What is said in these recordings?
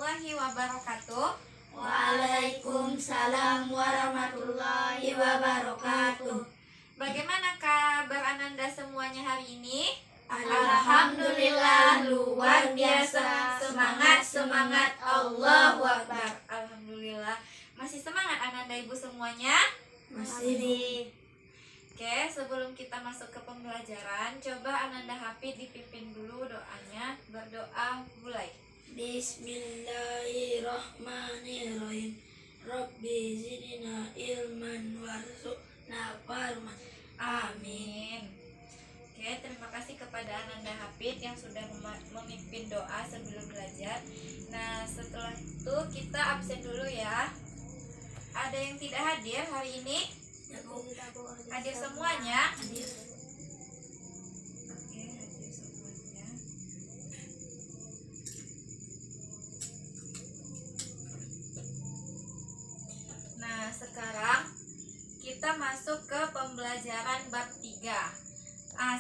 warahmatullahi wabarakatuh. Waalaikumsalam warahmatullahi wabarakatuh. Bagaimana kabar Ananda semuanya hari ini? Alhamdulillah luar biasa. Semangat, Allahu Akbar. Alhamdulillah. Masih semangat Ananda Ibu semuanya? Masih. Oke, sebelum kita masuk ke pembelajaran, coba Ananda Hafid dipimpin dulu doanya. Berdoa, mulai. Bismillahirrahmanirrahim. Rabbi zidna ilman warzuqna farman. Amin. Oke, terima kasih kepada Ananda Hafid yang sudah memimpin doa sebelum belajar. Nah, setelah itu kita absen dulu ya. Ada yang tidak hadir hari ini? Hadir semuanya? Oke, hadir semuanya. Nah, sekarang kita masuk ke pembelajaran bab 3.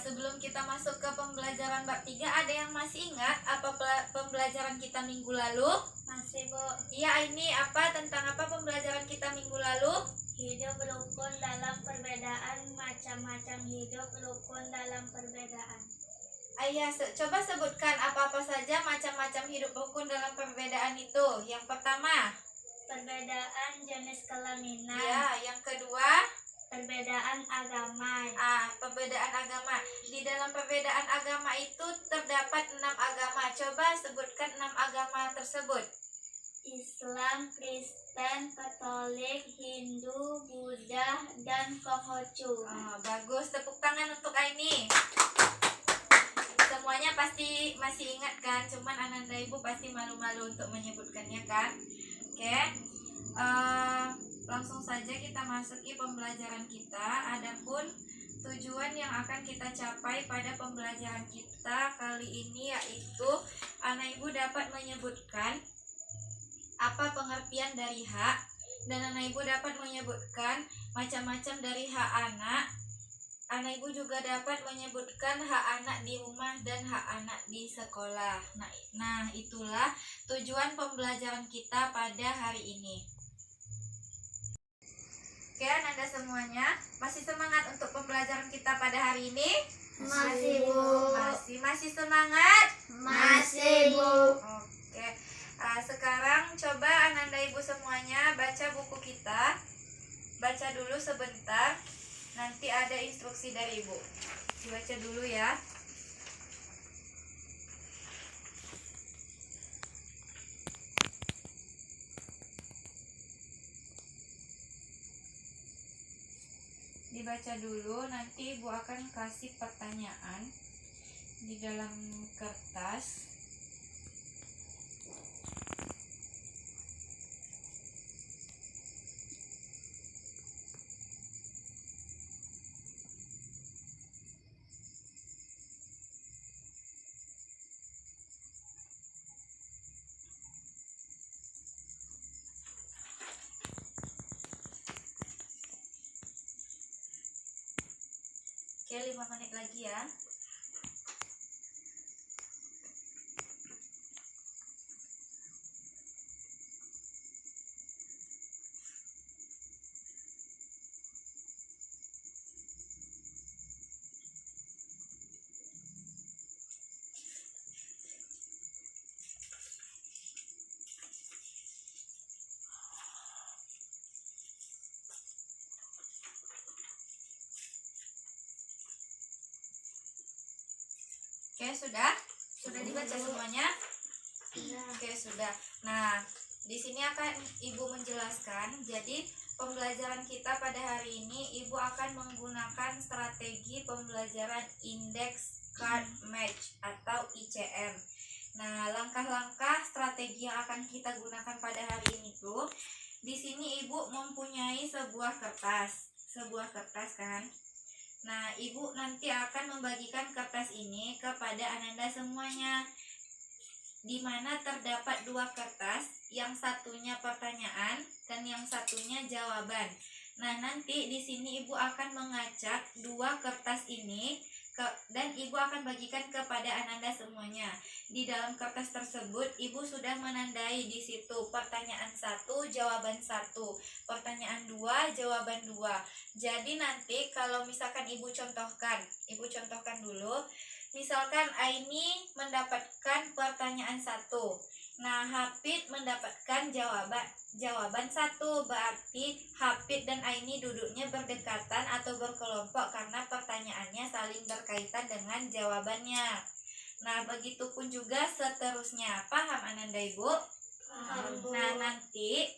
Sebelum kita masuk ke pembelajaran bab 3, ada yang masih ingat apa pembelajaran kita minggu lalu? Masih, Bu. Iya, ini apa, tentang apa pembelajaran kita minggu lalu? Hidup rukun dalam perbedaan, macam-macam hidup rukun dalam perbedaan. Ayah, coba sebutkan apa-apa saja macam-macam hidup rukun dalam perbedaan itu. Yang pertama, Perbedaan jenis kelaminan. ya, yang kedua, Perbedaan agama. perbedaan agama. Di dalam perbedaan agama itu terdapat 6 agama. Coba sebutkan 6 agama tersebut. Islam, Kristen, Katolik, Hindu, Buddha, dan Konghucu. Bagus, tepuk tangan untuk Aini. Semuanya pasti masih ingat kan? Cuman Ananda Ibu pasti malu-malu untuk menyebutkannya kan? Oke, langsung saja kita masuki pembelajaran kita. Adapun tujuan yang akan kita capai pada pembelajaran kita kali ini yaitu Anak Ibu dapat menyebutkan apa pengertian dari hak, dan Anak Ibu dapat menyebutkan macam-macam dari hak anak. Anak Ibu juga dapat menyebutkan hak anak di rumah dan hak anak di sekolah. Nah, itulah tujuan pembelajaran kita pada hari ini. Oke, Anda semuanya masih semangat untuk pembelajaran kita pada hari ini? Masih, Bu. Masih semangat? Masih, Bu. Oke. Sekarang coba Ananda Ibu semuanya baca buku kita. Baca dulu sebentar. Nanti ada instruksi dari Ibu. Dibaca dulu ya. Dibaca dulu, nanti Ibu akan kasih pertanyaan di dalam kertas. Oke, 5 menit lagi ya. Oke, sudah? Sudah dibaca semuanya? Oke, sudah. Nah, di sini akan Ibu menjelaskan. Jadi, pembelajaran kita pada hari ini Ibu akan menggunakan strategi pembelajaran Index Card Match atau ICM. Nah, langkah-langkah strategi yang akan kita gunakan pada hari ini tuh, di sini Ibu mempunyai sebuah kertas kan? Nah, Ibu nanti akan membagikan kertas ini kepada Ananda semuanya, di mana terdapat 2 kertas, yang satunya pertanyaan dan yang satunya jawaban. Nah, nanti di sini Ibu akan mengacak 2 kertas ini dan ibu akan bagikan kepada Ananda semuanya. Di dalam kertas tersebut ibu sudah menandai di situ pertanyaan 1, jawaban 1, pertanyaan 2, jawaban 2. Jadi nanti kalau misalkan ibu contohkan dulu. Misalkan Aini mendapatkan pertanyaan 1. Nah, Hafid mendapatkan jawaban 1. Berarti Hafid dan Aini duduknya berdekatan atau berkelompok karena pertanyaannya saling berkaitan dengan jawabannya. Nah, begitupun juga seterusnya. Paham Ananda Ibu? Paham, Bu. Nah, nanti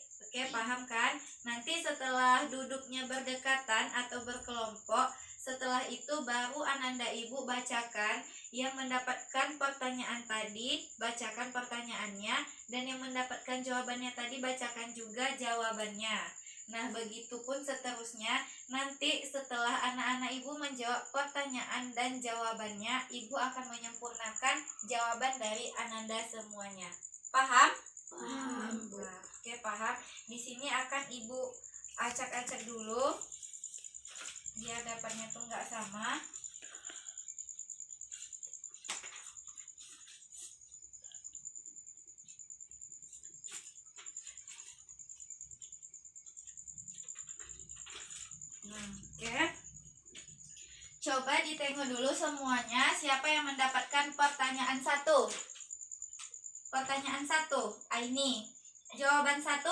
paham kan? Nanti setelah duduknya berdekatan atau berkelompok, setelah itu baru Ananda Ibu bacakan yang mendapatkan pertanyaan tadi, bacakan pertanyaannya, dan yang mendapatkan jawabannya tadi bacakan juga jawabannya. Nah, begitupun seterusnya. Nanti setelah anak-anak Ibu menjawab pertanyaan dan jawabannya, Ibu akan menyempurnakan jawaban dari Ananda semuanya. Paham? Paham. Nah, paham. Di sini akan Ibu acak-acak dulu biar dapatnya tuh nggak sama. Coba ditengok dulu semuanya siapa yang mendapatkan pertanyaan 1. Pertanyaan 1, Aini. Jawaban 1,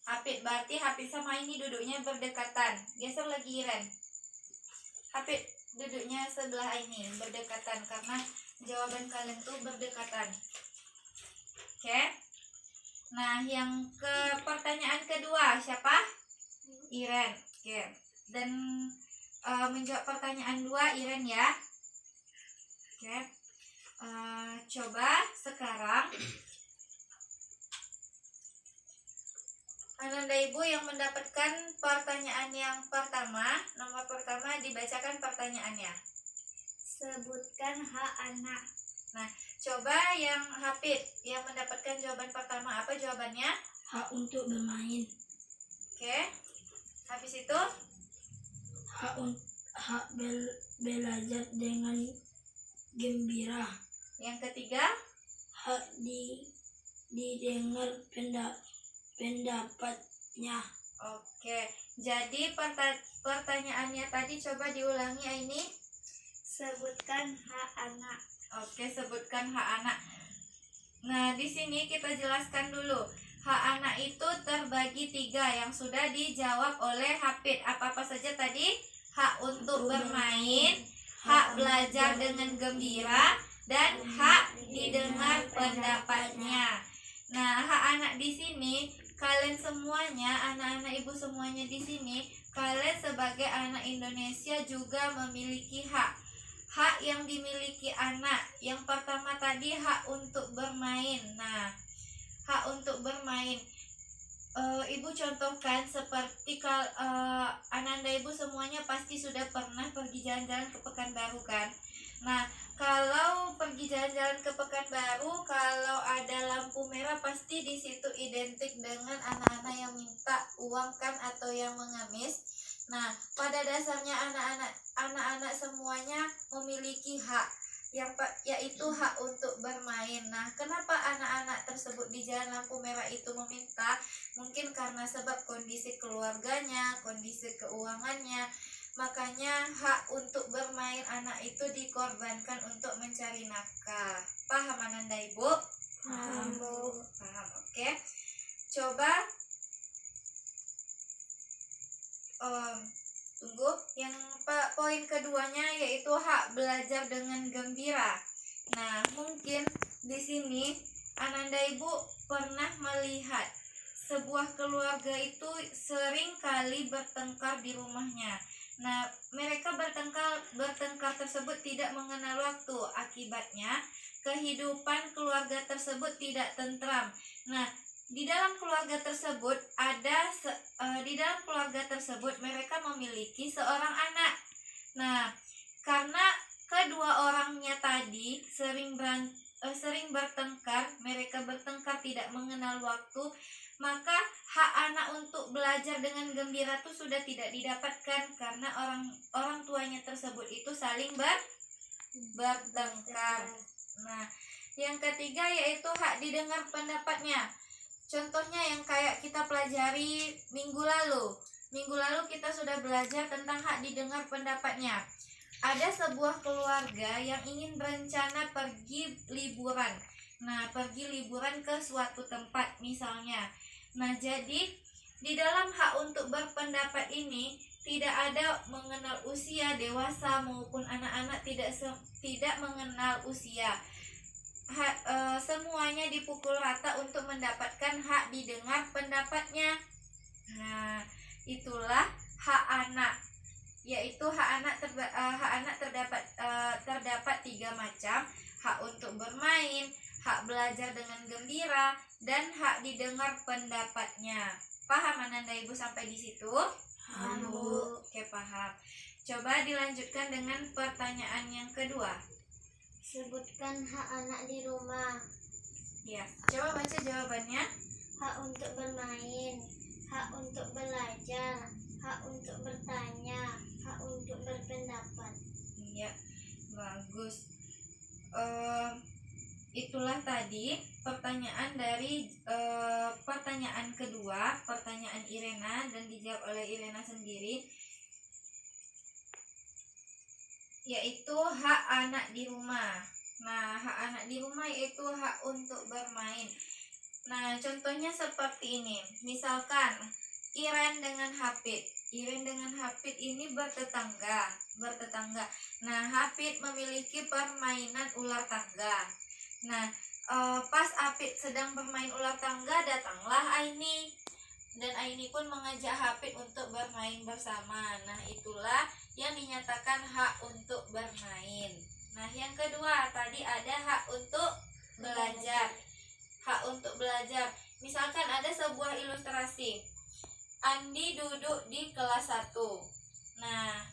Hafid. Berarti Hafid sama Aini duduknya berdekatan. Geser lagi Iren. Hafid duduknya sebelah Aini, berdekatan karena jawaban kalian tuh berdekatan. Oke. Nah, yang ke pertanyaan kedua siapa? Iren. Oke. Dan menjawab pertanyaan 2 Iren ya. Oke. Coba sekarang Ananda Ibu yang mendapatkan pertanyaan yang pertama, nomor pertama dibacakan pertanyaannya. Sebutkan hak anak. Nah, coba yang Hafid yang mendapatkan jawaban pertama, apa jawabannya? Hak untuk bermain. Oke. Habis itu hak belajar dengan gembira. yang ketiga, Hak didengar pendapatnya. oke. Jadi pertanyaannya tadi coba diulangi Aini. Sebutkan hak anak. Oke, sebutkan hak anak. Nah, di sini kita jelaskan dulu. Hak anak itu terbagi 3 yang sudah dijawab oleh Hafid. Apa-apa saja tadi? Hak untuk bermain, hak belajar dengan gembira, dan hak didengar pendapatnya. Nah, hak anak di sini kalian semuanya, anak-anak Ibu semuanya di sini, kalian sebagai anak Indonesia juga memiliki hak. Hak yang dimiliki anak, yang pertama tadi hak untuk bermain. Nah, hak untuk bermain, Ibu contohkan seperti Ananda Ibu semuanya pasti sudah pernah pergi jalan-jalan ke Pekanbaru kan. Nah, kalau pergi jalan-jalan ke Pekanbaru, kalau ada lampu merah pasti di situ identik dengan anak-anak yang minta uang kan, atau yang mengemis. Nah, pada dasarnya anak-anak semuanya memiliki hak yaitu hak untuk bermain. Nah, kenapa anak-anak tersebut di jalan lampu merah itu meminta? Mungkin karena sebab kondisi keluarganya, kondisi keuangannya. Makanya hak untuk bermain anak itu dikorbankan untuk mencari nafkah. Paham Ananda Ibu? Paham, Bu. Paham, oke. Coba tunggu. Yang poin keduanya yaitu hak belajar dengan gembira. Nah, mungkin di sini Ananda Ibu pernah melihat sebuah keluarga itu sering kali bertengkar di rumahnya. Nah, mereka bertengkar tersebut tidak mengenal waktu. Akibatnya, kehidupan keluarga tersebut tidak tentram. Nah, di dalam keluarga tersebut mereka memiliki seorang anak. Nah, karena kedua orangnya tadi sering bertengkar, mereka bertengkar tidak mengenal waktu, maka hak anak untuk belajar dengan gembira itu sudah tidak didapatkan karena orang tuanya tersebut itu saling bertengkar. Nah, yang ketiga yaitu hak didengar pendapatnya. Contohnya yang kayak kita pelajari minggu lalu. Minggu lalu kita sudah belajar tentang hak didengar pendapatnya. Ada sebuah keluarga yang ingin berencana pergi liburan. Nah, pergi liburan ke suatu tempat misalnya. Nah, jadi di dalam hak untuk berpendapat ini tidak ada mengenal usia dewasa maupun anak-anak, tidak mengenal usia. Semuanya dipukul rata untuk mendapatkan hak didengar pendapatnya. Nah, itulah hak anak, yaitu hak anak terdapat 3 macam: hak untuk bermain, hak belajar dengan gembira, dan hak didengar pendapatnya. Paham Ananda Ibu sampai di situ? Paham, Bu. Oke, paham. Coba dilanjutkan dengan pertanyaan yang kedua. Sebutkan hak anak di rumah. Ya, coba baca jawabannya. Hak untuk bermain, hak untuk belajar, hak untuk bertanya, hak untuk berpendapat. Iya, bagus. Itulah tadi pertanyaan dari pertanyaan kedua, pertanyaan Irena, dan dijawab oleh Irena sendiri, yaitu hak anak di rumah. Nah, hak anak di rumah yaitu hak untuk bermain. Nah, contohnya seperti ini. Misalkan Iren dengan Hafid. Iren dengan Hafid ini bertetangga. Nah, Hafid memiliki permainan ular tangga. Nah, pas Hafid sedang bermain ular tangga, datanglah Aini. Dan Aini pun mengajak Hafid untuk bermain bersama. Nah, itulah yang dinyatakan hak untuk bermain. Nah, yang kedua tadi ada hak untuk belajar. Hak untuk belajar. Misalkan ada sebuah ilustrasi. Andi duduk di kelas 1. Nah,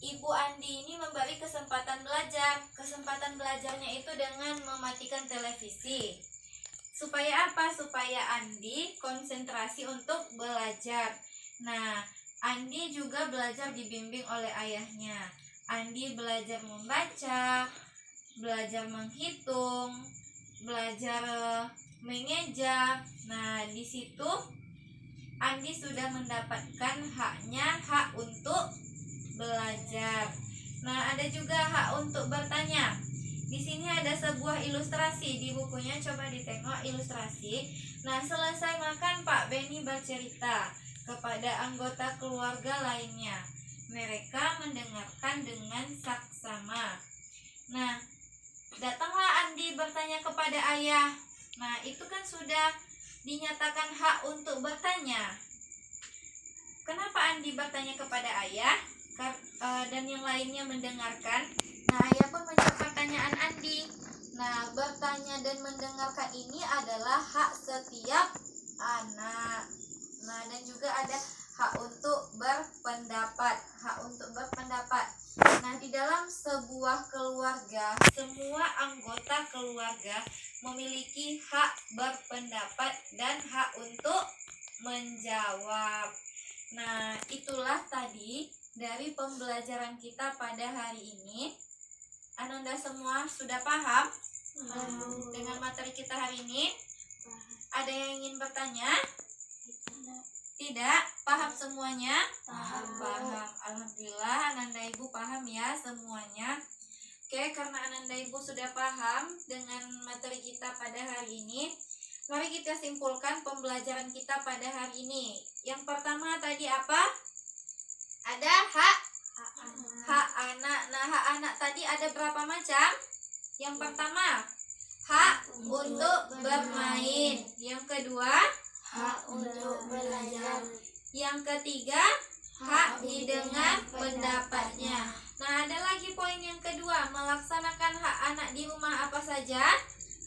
Ibu Andi ini memberi kesempatan belajar. Kesempatan belajarnya itu dengan mematikan televisi. Supaya apa? Supaya Andi konsentrasi untuk belajar. Nah, Andi juga belajar dibimbing oleh ayahnya. Andi belajar membaca, belajar menghitung, belajar mengeja. Nah, di situ Andi sudah mendapatkan haknya, hak untuk belajar. Nah, ada juga hak untuk bertanya. Di sini ada sebuah ilustrasi di bukunya, coba ditengok ilustrasi. Nah, selesai makan Pak Beni bercerita kepada anggota keluarga lainnya. Mereka mendengarkan dengan saksama. Nah, datanglah Andi bertanya kepada ayah. Nah, itu kan sudah dinyatakan hak untuk bertanya. Kenapa Andi bertanya kepada ayah dan yang lainnya mendengarkan? Nah, ayah pun menjawab pertanyaan Andi. Nah, bertanya dan mendengarkan ini adalah hak setiap anak. Nah, dan juga ada hak untuk berpendapat. Nah, di dalam sebuah keluarga, semua anggota keluarga memiliki hak berpendapat dan hak untuk menjawab. Nah, itulah tadi dari pembelajaran kita pada hari ini. Ananda semua sudah paham dengan materi kita hari ini? Ada yang ingin bertanya? Tidak? Paham semuanya? Paham. Alhamdulillah, Ananda Ibu paham ya semuanya. Oke, karena Ananda Ibu sudah paham dengan materi kita pada hari ini, mari kita simpulkan pembelajaran kita pada hari ini. Yang pertama tadi apa? Ada hak anak. Nah, hak anak tadi ada berapa macam? Yang pertama, hak untuk bermain. Yang kedua, Hak untuk belajar. yang ketiga, hak didengar pendapatnya. Nah, ada lagi poin yang kedua, melaksanakan hak anak di rumah apa saja?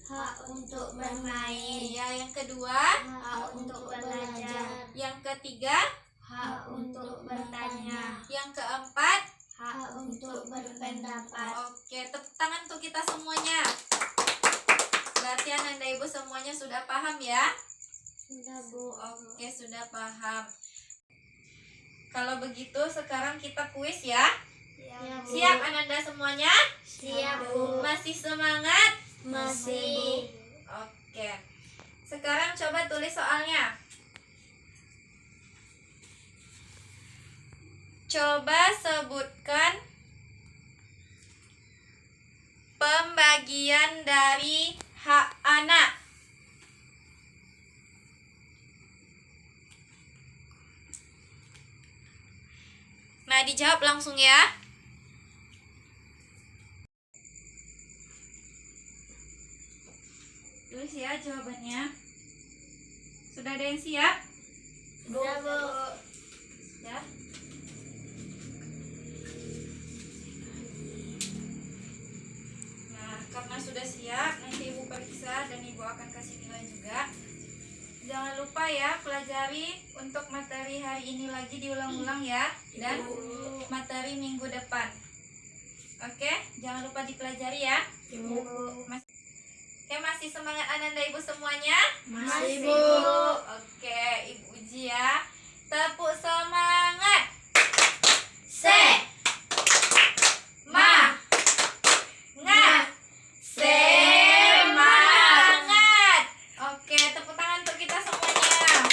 Hak untuk bermain, Ya, yang kedua, hak untuk belajar, yang ketiga, hak untuk bertanya, yang keempat. hak untuk berpendapat. Oke, tepuk tangan untuk kita semuanya. Berarti Ananda Ibu semuanya sudah paham ya? Sudah, Bu. Oke, sudah paham. Kalau begitu sekarang kita kuis ya. Ya, Bu. Siap Ananda semuanya? Siap, Bu. Masih semangat? Masih. Oke. Sekarang coba tulis soalnya. Coba sebutkan pembagian dari hak anak. Nah, dijawab langsung ya. Tulis ya jawabannya. Sudah ada yang siap? Sudah, Bu. Ya. Nah, karena sudah siap, nanti Ibu periksa dan Ibu akan kasih nilai juga. Jangan lupa ya, pelajari untuk materi hari ini lagi diulang-ulang ya, dan materi minggu depan. Oke, jangan lupa dipelajari ya. Oke, masih semangat Ananda Ibu semuanya? Masih, Bu. Oke, Ibu uji ya. Tepuk semangat. Semangat. Oke, tepuk tangan untuk kita semuanya.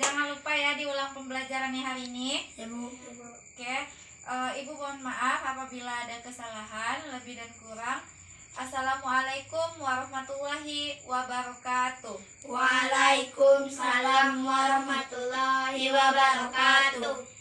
Jangan lupa ya diulang pembelajarannya hari ini. Ya, Bu. Oke, Ibu mohon maaf apabila ada kesalahan, lebih dan kurang. Assalamualaikum warahmatullahi wabarakatuh. Waalaikumsalam warahmatullahi wabarakatuh.